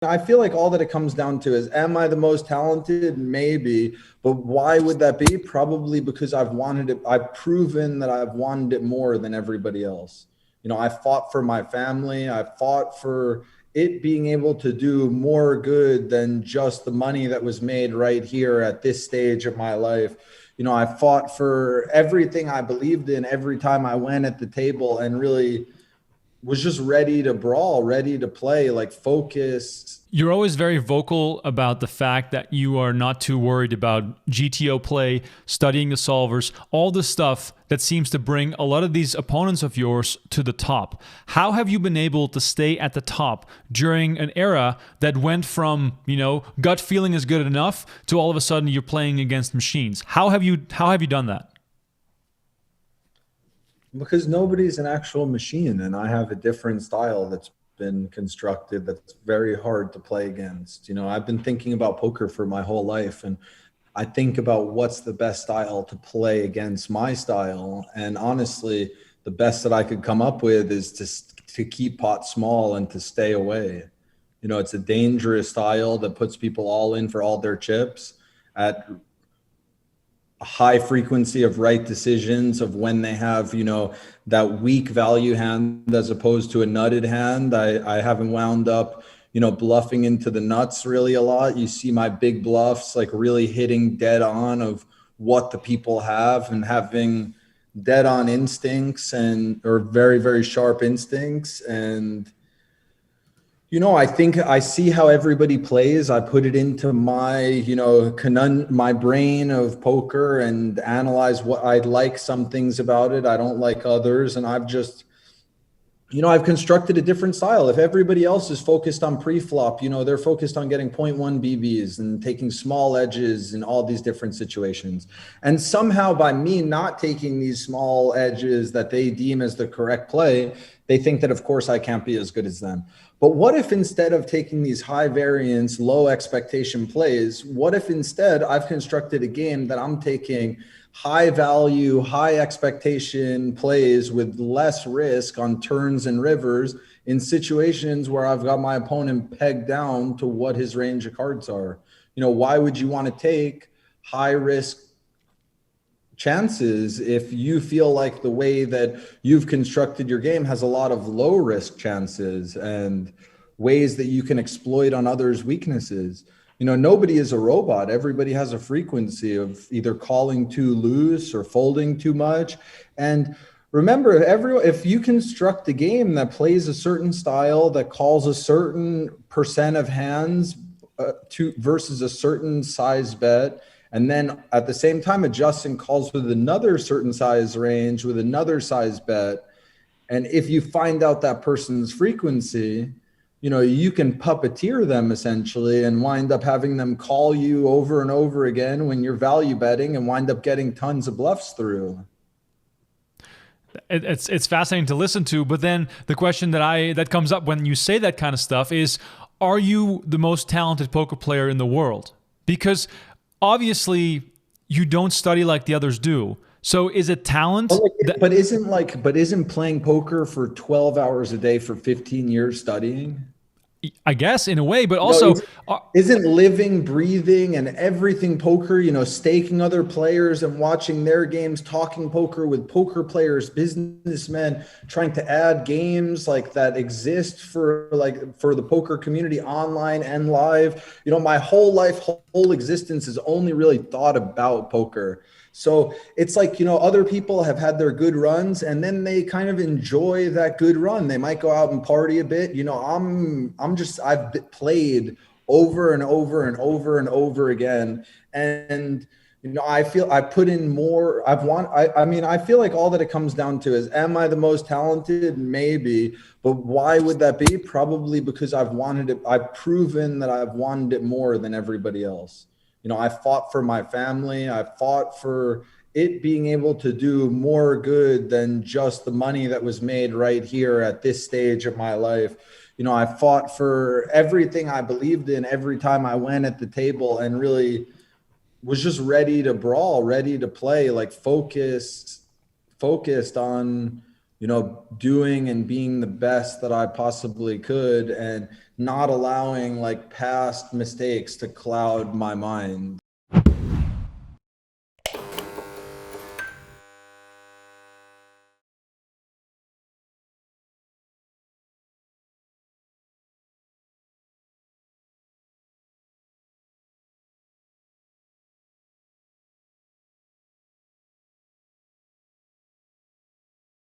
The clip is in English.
I feel like all that it comes down to is, am I the most talented? Maybe, but why would that be? Probably because I've wanted it. I've proven that I've wanted it more than everybody else. I fought for my family. I fought for it being able to do more good than just the money that was made right here at this stage of my life. I fought for everything I believed in every time I went at the table, and really was just ready to brawl, ready to play, like focus. You're always very vocal about the fact that you are not too worried about GTO play, studying the solvers, all the stuff that seems to bring a lot of these opponents of yours to the top. How have you been able to stay at the top during an era that went from, gut feeling is good enough to all of a sudden you're playing against machines? How have you done that? Because nobody's an actual machine, and I have a different style that's been constructed that's very hard to play against. I've been thinking about poker for my whole life, and I think about what's the best style to play against my style. And honestly, the best that I could come up with is to keep pot small and to stay away. It's a dangerous style that puts people all in for all their chips at a high frequency of right decisions of when they have, that weak value hand as opposed to a nutted hand. I haven't wound up, bluffing into the nuts really a lot. You see my big bluffs like really hitting dead on of what the people have, and having dead on instincts or very, very sharp instincts. And I think I see how everybody plays. I put it into my, my brain of poker and analyze what I like some things about it. I don't like others. And I've just, I've constructed a different style. If everybody else is focused on pre-flop, they're focused on getting 0.1 BBs and taking small edges in all these different situations. And somehow by me not taking these small edges that they deem as the correct play, they think that, of course, I can't be as good as them. But what if instead of taking these high variance, low expectation plays, what if instead I've constructed a game that I'm taking high value, high expectation plays with less risk on turns and rivers in situations where I've got my opponent pegged down to what his range of cards are? Why would you want to take high risk chances if you feel like the way that you've constructed your game has a lot of low risk chances and ways that you can exploit on others' weaknesses? Nobody is a robot. Everybody has a frequency of either calling too loose or folding too much. And remember, if you construct a game that plays a certain style, that calls a certain percent of hands versus a certain size bet, and then at the same time adjusts and calls with another certain size range with another size bet, and if you find out that person's frequency, you can puppeteer them essentially and wind up having them call you over and over again when you're value betting and wind up getting tons of bluffs through. It's fascinating to listen to, but then the question that comes up when you say that kind of stuff is, are you the most talented poker player in the world? Because obviously you don't study like the others do. So is it talent? But isn't playing poker for 12 hours a day for 15 years studying? I guess in a way, but also isn't living, breathing, and everything poker, staking other players and watching their games, talking poker with poker players, businessmen, trying to add games like that exist for the poker community online and live. My whole life, whole existence is only really thought about poker. So it's like, other people have had their good runs and then they kind of enjoy that good run. They might go out and party a bit. I've played over and over and over and over again. And, I feel I put in more. I feel like all that it comes down to is, am I the most talented? Maybe, but why would that be? Probably because I've wanted it. I've proven that I've wanted it more than everybody else. I fought for my family. I fought for it being able to do more good than just the money that was made right here at this stage of my life. I fought for everything I believed in every time I went at the table, and really was just ready to brawl, ready to play, like focused on doing and being the best that I possibly could, and not allowing like past mistakes to cloud my mind.